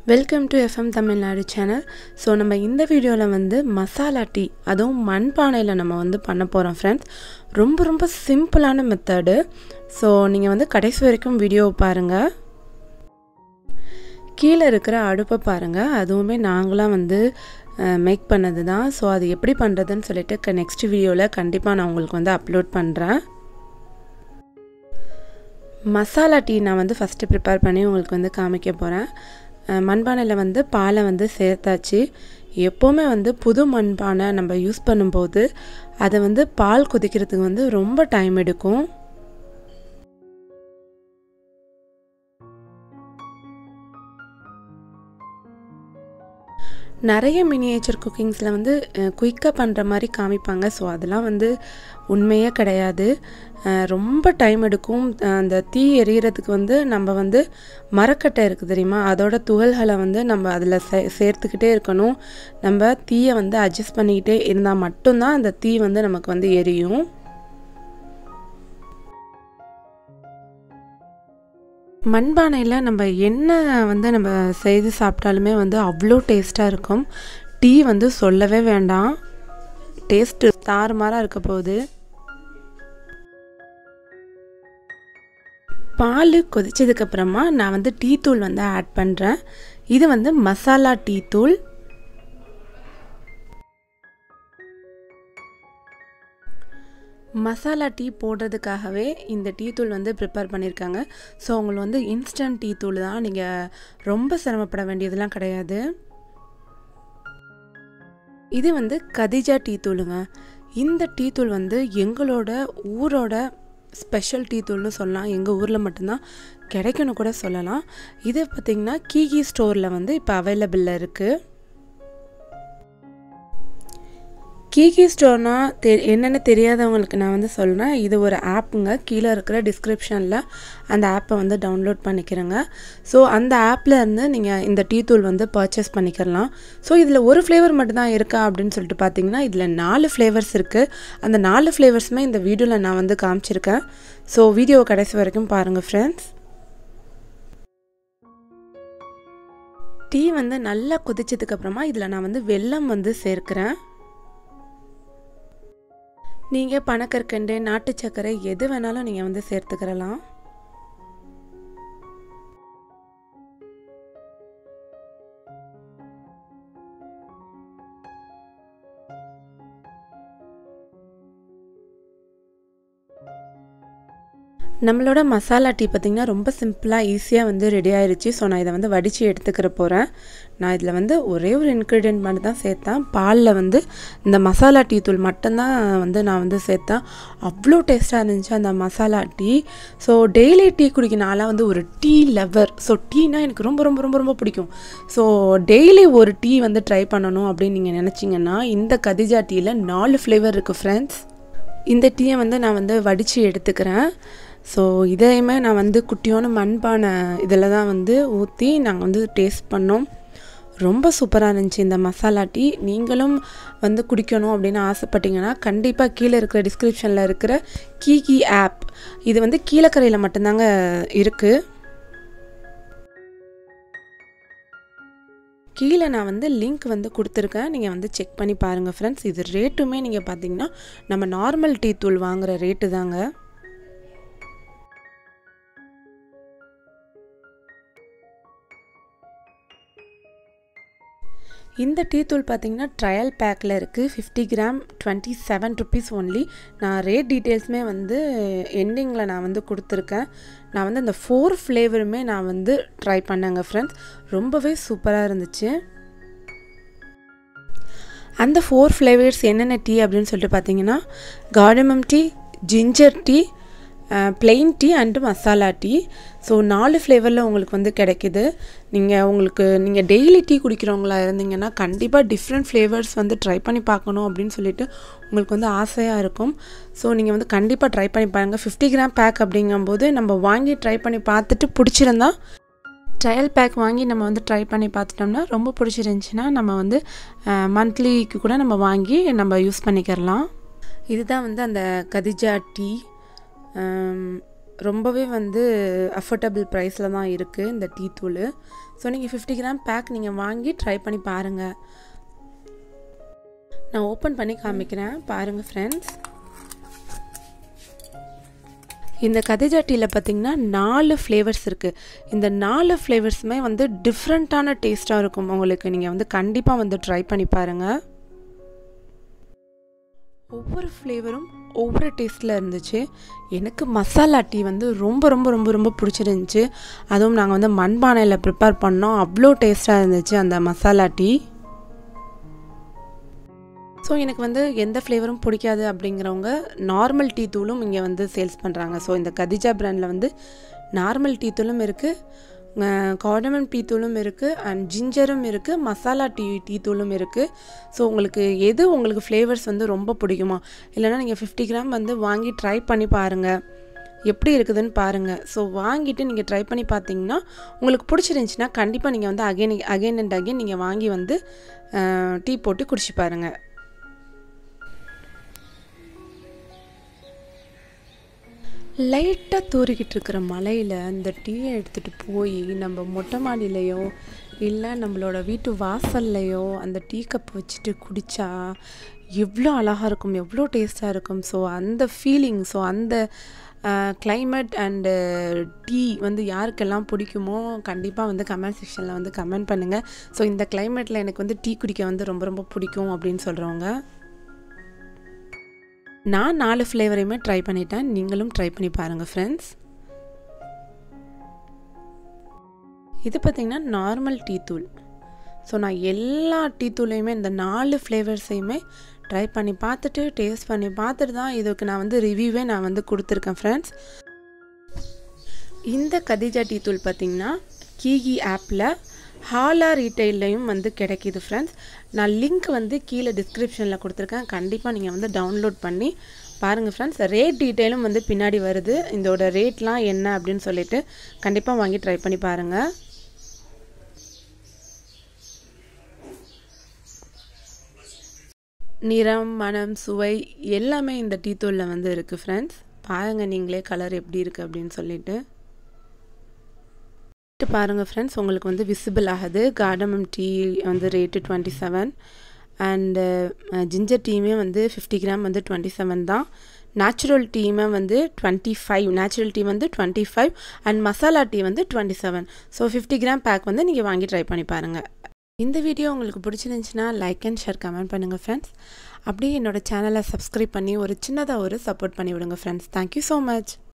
Welcome to FM Tamilnadu channel. So நம்ம இந்த வீடியோல வந்து மசாலா டீ அதுவும் மண்பானையில நம்ம வந்து பண்ண போறோம் फ्रेंड्स. ரொம்ப சிம்பிளான மெத்தட். சோ நீங்க வந்து கடைசி வரைக்கும் வீடியோ பாருங்க. கீழ இருக்கிற அடுப்பை பாருங்க. அதுவுமே நாங்களா வந்து மேக் பண்ணதுதான். சோ அது எப்படி பண்றதுன்னு சொல்லிட்டு நெக்ஸ்ட் வீடியோல கண்டிப்பா நான் உங்களுக்கு வந்து அப்லோட் பண்றேன். மசாலா டீ நான் வந்து ஃபர்ஸ்ட் ப்ரிப்பேர் பண்ணி உங்களுக்கு வந்து காமிக்க போறேன். மண்பானையில் வந்து பாலை வந்து சேர்த்தாச்சு. எப்போவுமே வந்து புது மண்பானை நம்ம யூஸ் பண்ணும்போது அதை வந்து பால் கொதிக்கிறதுக்கு வந்து ரொம்ப டைம் எடுக்கும். நிறைய மினியேச்சர் குக்கிங்ஸில் வந்து குயிக்காக பண்ணுற மாதிரி காமிப்பாங்க. ஸோ அதெல்லாம் வந்து உண்மையே கிடையாது. ரொம்ப டைம் எடுக்கும். அந்த தீ எரியறதுக்கு வந்து நம்ம வந்து மரக்கட்டை இருக்குது தெரியுமா, அதோட துகள்களை வந்து நம்ம அதில் சேர்த்துக்கிட்டே இருக்கணும். நம்ம தீயை வந்து அட்ஜஸ்ட் பண்ணிக்கிட்டே இருந்தால் மட்டும்தான் அந்த தீ வந்து நமக்கு வந்து எரியும். மண்பானையில் நம்ம என்ன வந்து நம்ம செய்து சாப்பிட்டாலுமே வந்து அவ்வளோ டேஸ்ட்டாக இருக்கும். டீ வந்து சொல்லவே வேண்டாம், டேஸ்ட்டு தாறுமாறாக இருக்க போகுது. பால் கொதிச்சதுக்கப்புறமா நான் வந்து டீ தூள் வந்து ஆட் பண்ணுறேன். இது வந்து மசாலா டீ தூள். மசாலா டீ போடுறதுக்காகவே இந்த டீ தூள் வந்து ப்ரிப்பேர் பண்ணியிருக்காங்க. ஸோ உங்களுக்கு வந்து இன்ஸ்டன்ட் டீ தூள் தான், நீங்கள் ரொம்ப சிரமப்பட வேண்டியதெல்லாம் கிடையாது. இது வந்து கதிஜா டீ தூளுங்க. இந்த டீ தூள் வந்து எங்களோட ஊரோட ஸ்பெஷல் டீ தூள்னு சொல்லலாம். எங்கள் ஊரில் மட்டும்தான் கிடைக்குன்னு கூட சொல்லலாம். இது பார்த்திங்கன்னா கீகி ஸ்டோரில் வந்து இப்போ அவைலபிளில் இருக்குது. கீகி ஸ்டோர்னா என்னென்னு தெரியாதவங்களுக்கு நான் வந்து சொல்கிறேன். இது ஒரு ஆப்புங்க. கீழே இருக்கிற டிஸ்கிரிப்ஷனில் அந்த ஆப்பை வந்து டவுன்லோட் பண்ணிக்கிறேங்க. ஸோ அந்த ஆப்பில் இருந்து நீங்கள் இந்த டீ தூள் வந்து பர்ச்சேஸ் பண்ணிக்கலாம். ஸோ இதில் ஒரு ஃப்ளேவர் மட்டும்தான் இருக்கா அப்படின்னு சொல்லிட்டு பார்த்தீங்கன்னா இதில் 4 ஃப்ளேவர்ஸ் இருக்குது. அந்த 4 ஃப்ளேவர்ஸுமே இந்த வீடியோவில் நான் வந்து காமிச்சிருக்கேன். ஸோ வீடியோவை கடைசி வரைக்கும் பாருங்கள் ஃப்ரெண்ட்ஸ். டீ வந்து நல்லா கொதிச்சதுக்கப்புறமா இதில் நான் வந்து வெல்லம் வந்து சேர்க்கிறேன். நீங்கள் பனக்கற்கண்டு, நாட்டு சர்க்கரை எது வேணாலும் நீங்கள் வந்து சேர்த்துக்கிறலாம். நம்மளோட மசாலா டீ பார்த்திங்கன்னா ரொம்ப சிம்பிளாக ஈஸியாக வந்து ரெடி ஆயிடுச்சு. ஸோ நான் இதை வந்து வடித்து எடுத்துக்கிற போகிறேன். நான் இதில் வந்து ஒரே ஒரு இன்க்ரீடியன்ட் மட்டும் தான் சேர்த்தேன். பாலில் வந்து இந்த மசாலா டீ தூள் மட்டும்தான் வந்து நான் வந்து சேர்த்தேன். அவ்வளோ டேஸ்ட்டாக இருந்துச்சு அந்த masala tea. So daily tea குடிக்கனால வந்து ஒரு டீ லவர். ஸோ டீனா எனக்கு ரொம்ப ரொம்ப ரொம்ப ரொம்ப பிடிக்கும். ஸோ டெய்லி ஒரு டீ வந்து ட்ரை பண்ணணும் அப்படின்னு நீங்கள் நினச்சிங்கன்னா இந்த கதிஜா டீயில் 4 ஃப்ளேவர் இருக்குது ஃப்ரெண்ட்ஸ். இந்த டீயை வந்து நான் வந்து வடித்து எடுத்துக்கிறேன். ஸோ இதையுமே நான் வந்து குட்டியோன மண்பானை இதில் தான் வந்து ஊற்றி நாங்கள் வந்து டேஸ்ட் பண்ணோம். ரொம்ப சூப்பராக இருந்துச்சு இந்த மசாலா டீ. நீங்களும் வந்து குடிக்கணும் அப்படின்னு ஆசைப்பட்டீங்கன்னா கண்டிப்பாக கீழே இருக்கிற டிஸ்கிரிப்ஷனில் இருக்கிற கீகி ஆப், இது வந்து கீழக்கரையில் மட்டும்தாங்க இருக்குது. கீழே நான் வந்து லிங்க் வந்து கொடுத்துருக்கேன், நீங்கள் வந்து செக் பண்ணி பாருங்கள் ஃப்ரெண்ட்ஸ். இது ரேட்டுமே நீங்கள் பார்த்தீங்கன்னா நம்ம நார்மல் டீ தூள் வாங்குகிற ரேட்டு தாங்க. இந்த டீ தூள் பார்த்திங்கன்னா ட்ரையல் பேக்கில் இருக்குது. 50 கிராம் 27 rupees ஒன்லி. நான் ரேட் டீட்டெயில்ஸுமே வந்து எண்டிங்கில் நான் வந்து கொடுத்துருக்கேன். நான் வந்து அந்த 4 ஃப்ளேவருமே நான் வந்து ட்ரை பண்ணேங்க ஃப்ரெண்ட்ஸ். ரொம்பவே சூப்பராக இருந்துச்சு. அந்த 4 ஃப்ளேவர்ஸ் என்னென்ன டீ அப்படின்னு சொல்லிட்டு பார்த்தீங்கன்னா cardamom tea, ginger tea, plain tea and masala tea. So 4 ஃப்ளேவரில் உங்களுக்கு வந்து கிடைக்கிது. நீங்கள் டெய்லி டீ குடிக்கிறவங்களா இருந்தீங்கன்னா கண்டிப்பாக டிஃப்ரெண்ட் ஃப்ளேவர்ஸ் வந்து ட்ரை பண்ணி பார்க்கணும் அப்படின்னு சொல்லிட்டு உங்களுக்கு வந்து ஆசையாக இருக்கும். ஸோ நீங்கள் வந்து கண்டிப்பாக ட்ரை பண்ணி பாருங்கள். 50 கிராம் பேக் அப்படிங்கும்போது நம்ம வாங்கி ட்ரை பண்ணி பார்த்துட்டு பிடிச்சிருந்தா ட்ரையல் பேக் வாங்கி நம்ம வந்து ட்ரை பண்ணி பார்த்துட்டோம்னா ரொம்ப பிடிச்சிருந்துச்சின்னா நம்ம வந்து மந்த்லிக்கு கூட நம்ம வாங்கி நம்ம யூஸ் பண்ணிக்கிறலாம். இதுதான் வந்து அந்த கதிஜா டீ. ரொம்பவே வந்து அஃபோர்டபுள் ப்ரைஸில் தான் இருக்குது இந்த டீ தூள். ஸோ நீங்கள் 50 கிராம் பேக் நீங்கள் வாங்கி ட்ரை பண்ணி பாருங்கள். நான் ஓப்பன் பண்ணி காமிக்கிறேன், பாருங்கள் ஃப்ரெண்ட்ஸ். இந்த கதேஜா டீயில் பார்த்திங்கன்னா 4 ஃப்ளேவர்ஸ் இருக்குது. இந்த 4 ஃப்ளேவர்ஸுமே வந்து டிஃப்ரெண்ட்டான டேஸ்ட்டாக இருக்கும் உங்களுக்கு. நீங்கள் வந்து கண்டிப்பாக வந்து ட்ரை பண்ணி பாருங்கள். ஒவ்வொரு ஃப்ளேவரும் ஒவ்வொரு டேஸ்ட்டில் இருந்துச்சு. எனக்கு மசாலா டீ வந்து ரொம்ப ரொம்ப ரொம்ப ரொம்ப பிடிச்சிருந்துச்சி. அதுவும் நாங்கள் வந்து மண்பானையில் ப்ரிப்பேர் பண்ணோம். அவ்வளோ டேஸ்ட்டாக இருந்துச்சு அந்த மசாலா டீ. ஸோ எனக்கு வந்து எந்த ஃப்ளேவரும் பிடிக்காது அப்படிங்கிறவங்க நார்மல் டீ தூளும் இங்கே வந்து சேல்ஸ் பண்ணுறாங்க. ஸோ இந்த கதேஜா பிராண்டில் வந்து நார்மல் டீ தூளும் இருக்குது, கார்டமம் டீ தூளும் இருக்குது, அண்ட் ஜிஞ்சரும் இருக்குது, மசாலா டீ தூளும் இருக்குது. ஸோ உங்களுக்கு எது உங்களுக்கு ஃப்ளேவர்ஸ் வந்து ரொம்ப பிடிக்குமா, இல்லைனா நீங்கள் 50 கிராம் வந்து வாங்கி ட்ரை பண்ணி பாருங்கள், எப்படி இருக்குதுன்னு பாருங்கள். ஸோ வாங்கிட்டு நீங்கள் ட்ரை பண்ணி பார்த்தீங்கன்னா உங்களுக்கு பிடிச்சிருந்துச்சின்னா கண்டிப்பாக நீங்கள் வந்து அகைன் அண்ட் அகைன் நீங்கள் வாங்கி வந்து டீ போட்டு குடிச்சு பாருங்கள். லைட்டாக தூறிக்கிட்டு இருக்கிற மலையில் இந்த டீயை எடுத்துகிட்டு போய் நம்ம மொட்டை மாடியிலையோ இல்லை நம்மளோட வீட்டு வாசல்லையோ அந்த டீ கப் வச்சுட்டு குடித்தா எவ்வளோ அழகாக இருக்கும், எவ்வளோ டேஸ்ட்டாக இருக்கும். ஸோ அந்த ஃபீலிங், ஸோ அந்த கிளைமேட் அண்டு டீ வந்து யாருக்கெல்லாம் பிடிக்குமோ கண்டிப்பாக வந்து கமெண்ட் செக்ஷனில் வந்து கமெண்ட் பண்ணுங்கள். ஸோ இந்த கிளைமேட்டில் எனக்கு வந்து டீ குடிக்க வந்து ரொம்ப ரொம்ப பிடிக்கும் அப்படின்னு சொல்கிறவங்க. நான் 4 ஃப்ளேவரையுமே ட்ரை பண்ணிட்டேன், நீங்களும் ட்ரை பண்ணி பாருங்கள் ஃப்ரெண்ட்ஸ். இது பார்த்திங்கன்னா நார்மல் டீ தூள். ஸோ நான் எல்லா டீ தூளையுமே இந்த 4 ஃப்ளேவர்ஸையுமே ட்ரை பண்ணி பார்த்துட்டு டேஸ்ட் பண்ணி பார்த்துட்டு தான் இதுக்கு நான் வந்து ரிவ்யூவே நான் வந்து கொடுத்துருக்கேன் ஃப்ரெண்ட்ஸ். இந்த கதேஜா டீ தூள் பார்த்திங்கன்னா கீகி ஆப்பில் ஹாலா ரீட்டைல்லையும் வந்து கிடைக்கிது ஃப்ரெண்ட்ஸ். நான் லிங்க் வந்து கீழே டிஸ்கிரிப்ஷனில் கொடுத்துருக்கேன், கண்டிப்பாக நீங்கள் வந்து டவுன்லோட் பண்ணி பாருங்கள் ஃப்ரெண்ட்ஸ். ரேட் டீட்டெயிலும் வந்து பின்னாடி வருது, இதோட ரேட்லாம் என்ன அப்படின்னு சொல்லிட்டு கண்டிப்பாக வாங்கி ட்ரை பண்ணி பாருங்கள். நிறம், மனம், சுவை எல்லாமே இந்த டீ தூளில் வந்து இருக்குது ஃப்ரெண்ட்ஸ். பாருங்கள் நீங்களே கலர் எப்படி இருக்குது அப்படின்னு சொல்லிட்டு பாருங்கள் ஃப்ரெண்ட்ஸ். உங்களுக்கு வந்து விசிபிள் ஆகுது. கார்டமம் டீ வந்து ரேட்டு 27 அண்டு ஜிஞ்சர் டீயுமே வந்து 50 கிராம் வந்து 27 தான். நேச்சுரல் டீயுமே வந்து 25, நேச்சுரல் டீ வந்து 25 அண்ட் மசாலா டீ வந்து 27. ஸோ 50 கிராம் பேக் வந்து நீங்கள் வாங்கி ட்ரை பண்ணி பாருங்கள். இந்த வீடியோ உங்களுக்கு பிடிச்சிருந்துச்சுன்னா லைக் அண்ட் ஷேர் கமெண்ட் பண்ணுங்கள் ஃப்ரெண்ட்ஸ். அப்படியே என்னோடய சேனலை சப்ஸ்கிரைப் பண்ணி ஒரு சின்னதாக ஒரு சப்போர்ட் பண்ணி விடுங்க ஃப்ரெண்ட்ஸ். Thank you so much.